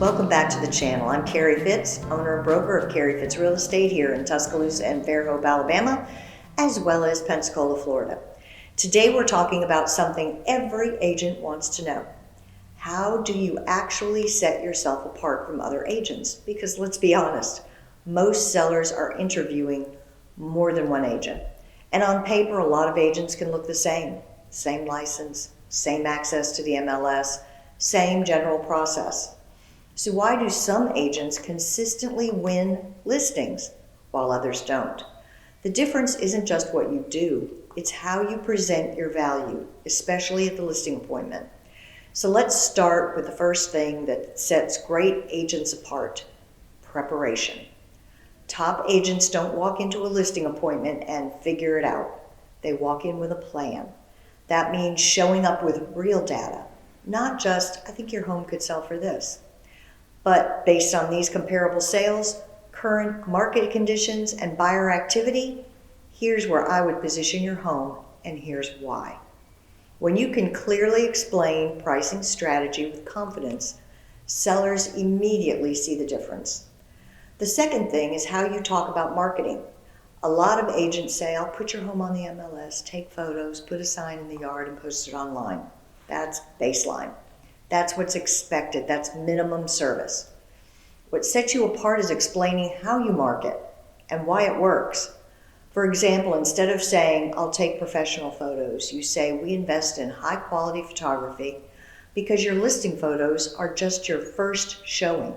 Welcome back to the channel. I'm Carrie Fitts, owner and broker of Carrie Fitts Real Estate here in Tuscaloosa and Fairhope, Alabama, as well as Pensacola, Florida. Today we're talking about something every agent wants to know. How do you actually set yourself apart from other agents? Because let's be honest, most sellers are interviewing more than one agent. And on paper, a lot of agents can look the same. Same license, same access to the MLS, same general process. So why do some agents consistently win listings while others don't? The difference isn't just what you do, it's how you present your value, especially at the listing appointment. So let's start with the first thing that sets great agents apart: preparation. Top agents don't walk into a listing appointment and figure it out. They walk in with a plan. That means showing up with real data, not just, I think your home could sell for this. But based on these comparable sales, current market conditions, and buyer activity, here's where I would position your home, and here's why. When you can clearly explain pricing strategy with confidence, sellers immediately see the difference. The second thing is how you talk about marketing. A lot of agents say, I'll put your home on the MLS, take photos, put a sign in the yard, and post it online. That's baseline. That's what's expected. That's minimum service. What sets you apart is explaining how you market and why it works. For example, instead of saying, I'll take professional photos, you say, we invest in high quality photography because your listing photos are just your first showing.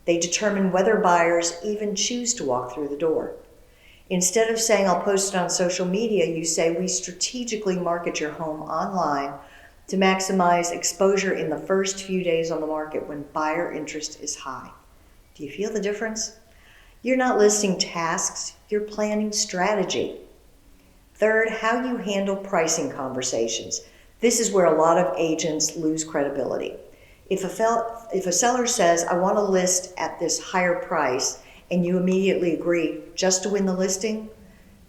They determine whether buyers even choose to walk through the door. Instead of saying, I'll post it on social media, you say, we strategically market your home online to maximize exposure in the first few days on the market when buyer interest is high. Do you feel the difference? You're not listing tasks, you're planning strategy. Third, how you handle pricing conversations. This is where a lot of agents lose credibility. If a seller says, I want to list at this higher price, and you immediately agree just to win the listing,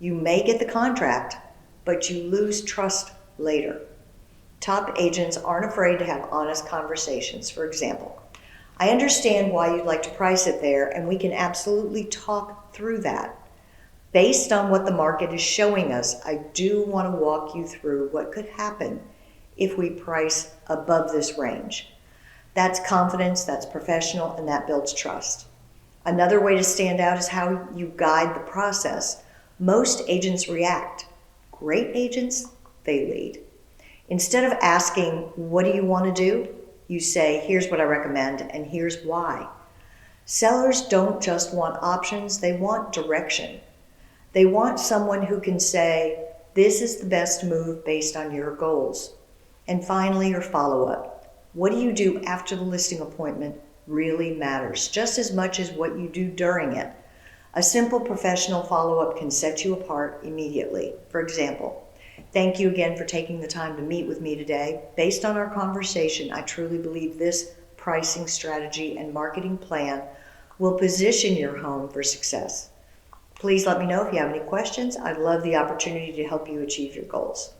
you may get the contract, but you lose trust later. Top agents aren't afraid to have honest conversations. For example, I understand why you'd like to price it there, and we can absolutely talk through that. Based on what the market is showing us, I do want to walk you through what could happen if we price above this range. That's confidence, that's professional, and that builds trust. Another way to stand out is how you guide the process. Most agents react. Great agents, they lead. Instead of asking, what do you want to do? You say, here's what I recommend, and here's why. Sellers don't just want options, they want direction. They want someone who can say, this is the best move based on your goals. And finally, your follow-up. What do you do after the listing appointment really matters, just as much as what you do during it. A simple professional follow-up can set you apart immediately. For example, thank you again for taking the time to meet with me today. Based on our conversation, I truly believe this pricing strategy and marketing plan will position your home for success. Please let me know if you have any questions. I'd love the opportunity to help you achieve your goals.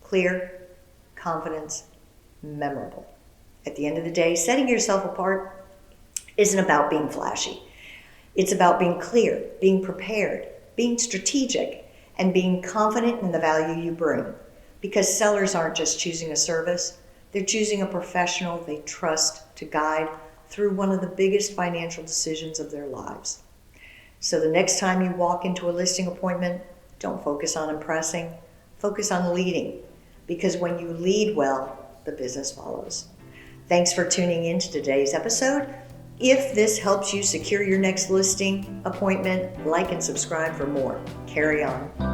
Clear, confidence, memorable. At the end of the day, setting yourself apart isn't about being flashy. It's about being clear, being prepared, being strategic, and being confident in the value you bring. Because sellers aren't just choosing a service, they're choosing a professional they trust to guide through one of the biggest financial decisions of their lives. So the next time you walk into a listing appointment, don't focus on impressing, focus on leading. Because when you lead well, the business follows. Thanks for tuning in to today's episode. If this helps you secure your next listing appointment, like and subscribe for more. Carry on.